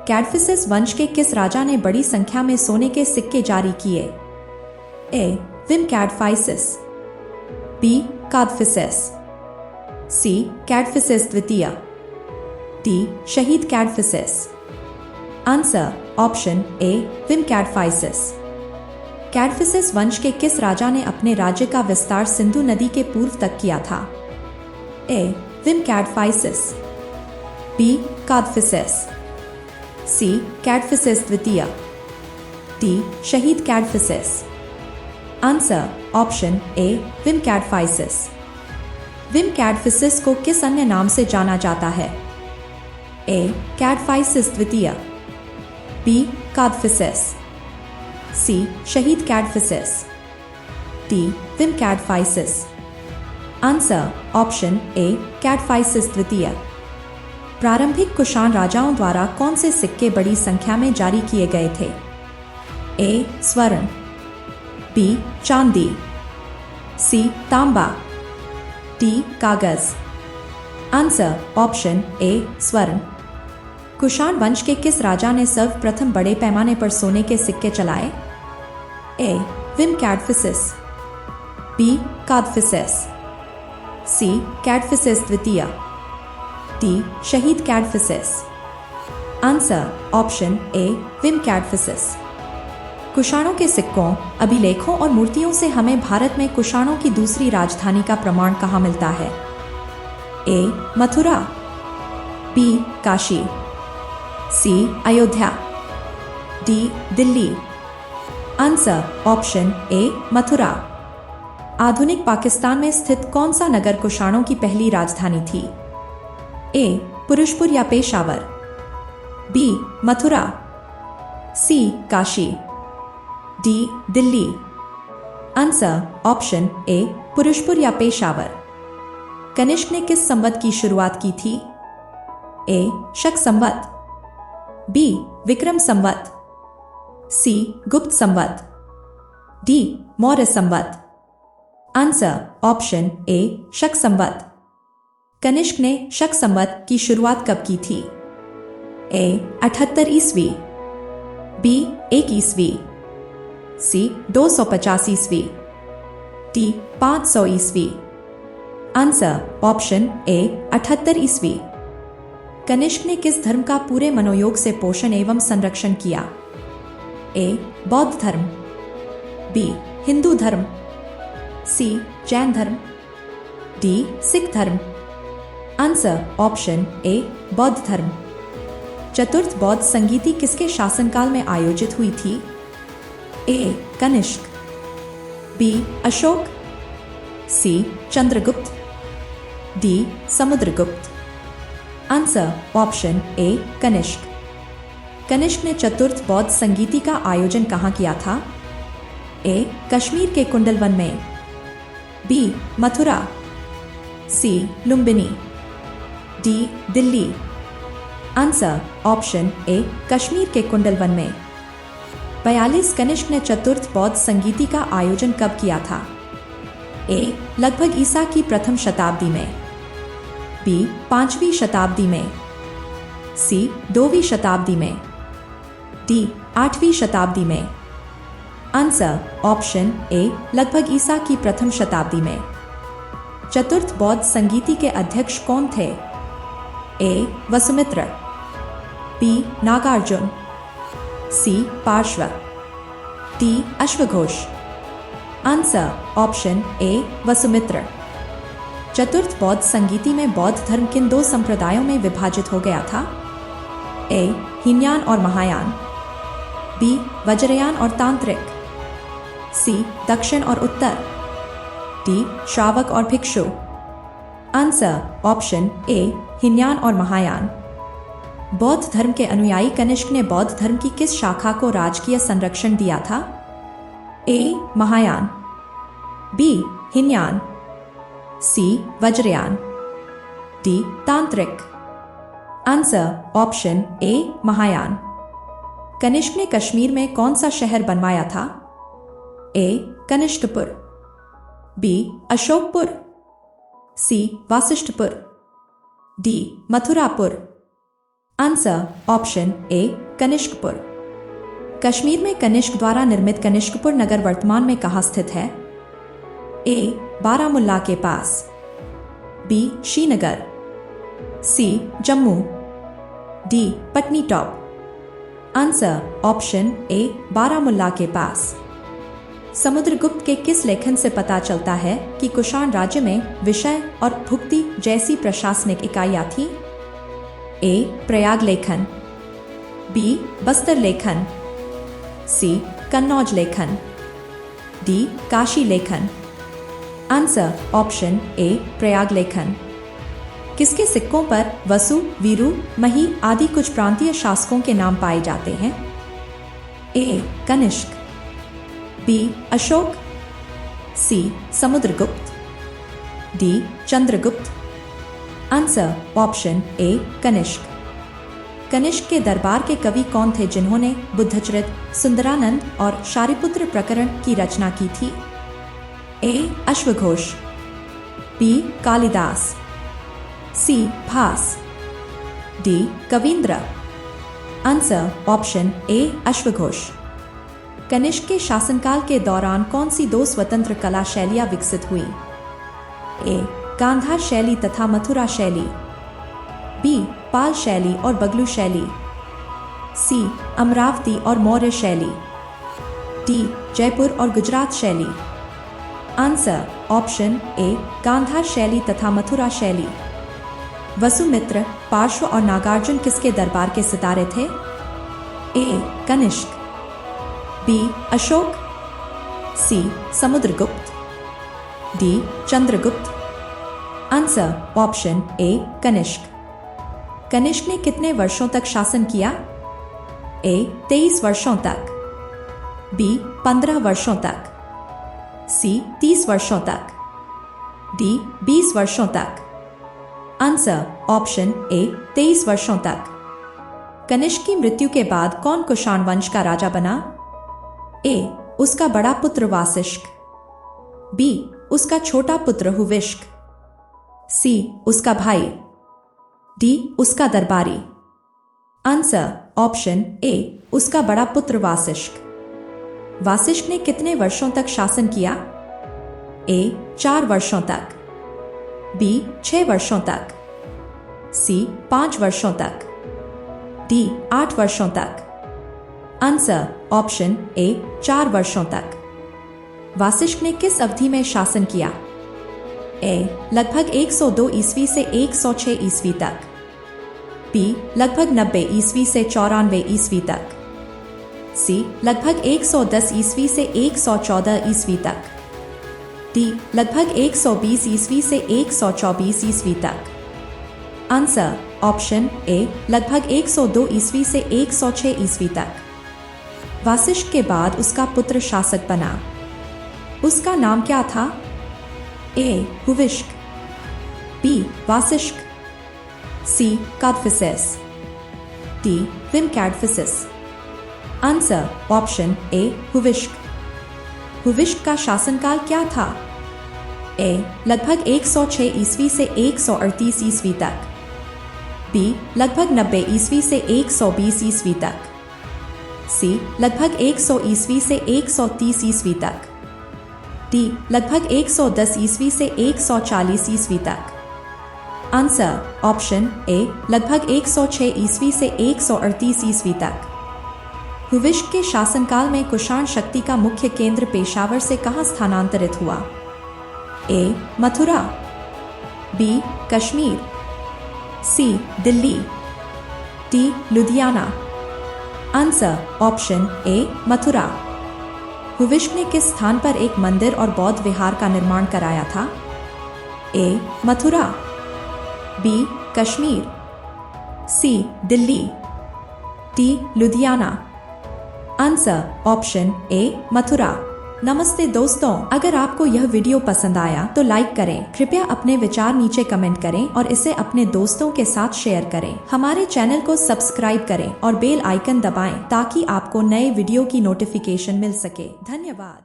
कैडफिसेस वंश के किस राजा ने बड़ी संख्या में सोने के सिक्के जारी किए? ए. विम कैडफाइसिस, बी. कादफिसेस, सी. कैडफिसेस द्वितीय, डी. शहीद Kadphises. Answer option A. Vima Kadphises. Kadphises वंश के किस राजा ने अपने राज्य का विस्तार सिंधु नदी के पूर्व तक किया था? ए. विम कैडफाइसिस, बी. कादफिसेस, सी. कैडफिसेस द्वितीय, डी. शहीद Kadphises. Answer option A. Vima Kadphises. Vima Kadphises को किस अन्य नाम से जाना जाता है? ए. कैडफाइसिस द्वितीय, बी. कादफिसेस, सी. शहीद Kadphises, D. Vima Kadphises. Answer option A. Kadphises द्वितीय। प्रारंभिक कुषाण राजाओं द्वारा कौन से सिक्के बड़ी संख्या में जारी किए गए थे? ए. स्वर्ण, बी. चांदी, सी. तांबा, डी. कागज। आंसर ऑप्शन ए. स्वर्ण। कुषाण वंश के किस राजा ने सर्वप्रथम बड़े पैमाने पर सोने के सिक्के चलाए? ए. विम कैडफिसेस, बी. कादफिसेस, सी. कैडफिसेस द्वितीय, डी. शहीद Kadphises. Answer option A. Vima Kadphises. कुषाणों के सिक्कों, अभिलेखों और मूर्तियों से हमें भारत में कुषाणों की दूसरी राजधानी का प्रमाण कहाँ मिलता है? A. Mathura, B. Kashi, C. Ayodhya, D. Delhi. Answer option A. Mathura. आधुनिक पाकिस्तान में स्थित कौन सा नगर कुषाणों की पहली राजधानी थी? ए. पुरुषपुर या Peshawar, B. Mathura, C. Kashi, D. Delhi. Answer option A. Purushpur या पेशावर। कनिष्क ने किस संवत की शुरुआत की थी? ए. शक संवत, B. Vikram Samvat, C. Gupta Samvat, D. Maurya Samvat. Answer option A. Shaka Samvat. Kanishka ने शक संवत की शुरुआत कब की थी? ए. 78 ईस्वी, बी. 1 ईस्वी, सी. 250 ईस्वी, डी. 500 ईस्वी। आंसर ऑप्शन ए. 78 ईस्वी। कनिष्क ने किस धर्म का पूरे मनोयोग से पोषण एवं संरक्षण किया? ए. बौद्ध धर्म, बी. हिंदू धर्म, सी. जैन धर्म, डी. सिख धर्म। आंसर ऑप्शन ए. बौद्ध धर्म। चतुर्थ बौद्ध संगीति किसके शासनकाल में आयोजित हुई थी? A. Kanishka, B. Ashoka, C. Chandragupta, D. Samudragupta. Answer option A. Kanishka. Kanishka ने चतुर्थ बौद्ध संगीति का आयोजन कहाँ किया था? ए. कश्मीर के कुंडलवन में, B. Mathura, C. Lumbini, D. Delhi. Answer option A. Kashmir के कुंडलवन में। 42 कनिष्क ने चतुर्थ बौद्ध संगीति का आयोजन कब किया था? ए. लगभग ईसा की प्रथम शताब्दी में, बी. 5वीं शताब्दी में, सी. 2वीं शताब्दी में, डी. 8वीं शताब्दी में। आंसर ऑप्शन ए. लगभग ईसा की प्रथम शताब्दी में। चतुर्थ बौद्ध संगीति के अध्यक्ष कौन थे? A. Vasumitra, B. Nagarjuna, C. Parshva, D. अश्वघोष। Answer option A. वसुमित्र। चतुर्थ बौद्ध संगीति में बौद्ध धर्म किन दो संप्रदायों में विभाजित हो गया था? ए. हीनयान और महायान, बी. वज्रयान और तांत्रिक, सी. दक्षिण और उत्तर, डी. श्रावक और भिक्षु। आंसर ऑप्शन ए. हीनयान और महायान। बौद्ध धर्म के अनुयायी कनिष्क ने बौद्ध धर्म की किस शाखा को राजकीय संरक्षण दिया था? A. Mahayana, B. Hinayana, C. Vajrayana, D. तांत्रिक। Answer option A. Mahayana. Kanishka ने कश्मीर में कौन सा शहर बनवाया था? A. Kanishkapur, B. Ashokapur, C. Vasishthapur, D. Mathurapur. Answer option A Kanishkapur. Kashmir में कनिष्क द्वारा निर्मित कनिष्कपुर नगर वर्तमान में कहाँ स्थित है? ए बारामुल्ला के पास, B Srinagar, C Jammu, D Patnitop. Answer option A Baramulla के पास। समुद्रगुप्त के किस लेखन से पता चलता है कि कुषाण राज्य में विषय और भुक्ति जैसी प्रशासनिक इकाइयां थीं? ए प्रयाग लेखन, बी बस्तर लेखन, सी कन्नौज लेखन, डी काशी लेखन। आंसर ऑप्शन ए प्रयाग लेखन। किसके सिक्कों पर वसु, वीरू, मही आदि कुछ प्रांतीय शासकों के नाम पाए जाते हैं? A Kanishka, B Ashoka, C Samudragupta, D Chandragupta. Answer option A Kanishka. Kanishka के दरबार के कवि कौन थे जिन्होंने बुद्धचरित, सुंदरानंद और शारिपुत्र प्रकरण की रचना की थी? ए अश्वघोष, बी कालिदास, सी भास, डी कवींद्र। आंसर ऑप्शन ए अश्वघोष। कनिष्क के शासनकाल के दौरान कौन सी दो स्वतंत्र कला शैलियां विकसित हुई? ए गांधार शैली तथा मथुरा शैली, बी पाल शैली और बगलू शैली, सी अमरावती और मौर्य शैली, डी जयपुर और गुजरात शैली। आंसर ऑप्शन ए गांधार शैली तथा मथुरा शैली। वसुमित्र, पार्श्व और नागार्जुन किसके दरबार के सितारे थे? A Kanishka, B Ashoka, C Samudragupta, D Chandragupta. Answer option A Kanishka. Kanishka ने कितने वर्षों तक शासन किया? ए 23 वर्षों तक, बी 15 वर्षों तक, सी 30 वर्षों तक, डी 20 वर्षों तक। आंसर ऑप्शन ए 23 वर्षों तक। कनिष्क की मृत्यु के बाद कौन कुषाण वंश का राजा बना? ए उसका बड़ा पुत्र वासिष्क, बी उसका छोटा पुत्र हुविष्क, सी उसका भाई, डी उसका दरबारी। आंसर ऑप्शन ए उसका बड़ा पुत्र वासिष्क। वासिष्क ने कितने वर्षों तक शासन किया? ए 4 वर्षों तक, बी 6 वर्षों तक, सी 5 वर्षों तक, डी 8 वर्षों तक। आंसर ऑप्शन ए 4 वर्षों तक। वासिष्क ने किस अवधि में शासन किया? ए लगभग 102 ईस्वी से 106 ईस्वी तक, बी लगभग 90 ईस्वी से 94 ईस्वी तक, सी लगभग 110 ईस्वी से 114 ईस्वी तक, डी लगभग 120 ईस्वी से 124 ईस्वी तक। आंसर ऑप्शन ए लगभग 102 ईस्वी से 106 ईस्वी तक। वासिष्क के बाद उसका पुत्र शासक बना, उसका नाम क्या था? A Huvishka, B Vasishka, C Kadphises, D Vima Kadphises. Answer option A Huvishka. Huvishka का शासनकाल क्या था? ए लगभग 106 ईस्वी से 138 ईस्वी तक, बी लगभग 90 ईस्वी से 120 ईस्वी तक, सी लगभग 100 ईस्वी से 130 ईस्वी तक, डी लगभग 110 ईस्वी से 140 ईस्वी तक। आंसर ऑप्शन ए लगभग 106 ईस्वी से 138 ईस्वी तक। हुविष्क के शासनकाल में कुषाण शक्ति का मुख्य केंद्र पेशावर से कहां स्थानांतरित हुआ? A Mathura, B Kashmir, C Delhi, D Ludhiana. Answer option A Mathura. Huvishka ने किस स्थान पर एक मंदिर और बौद्ध विहार का निर्माण कराया था? A Mathura, B Kashmir, C Delhi, D Ludhiana. Answer option A Mathura. नमस्ते दोस्तों, अगर आपको यह वीडियो पसंद आया तो लाइक करें, कृपया अपने विचार नीचे कमेंट करें और इसे अपने दोस्तों के साथ शेयर करें। हमारे चैनल को सब्सक्राइब करें और बेल आइकन दबाएं ताकि आपको नए वीडियो की नोटिफिकेशन मिल सके। धन्यवाद।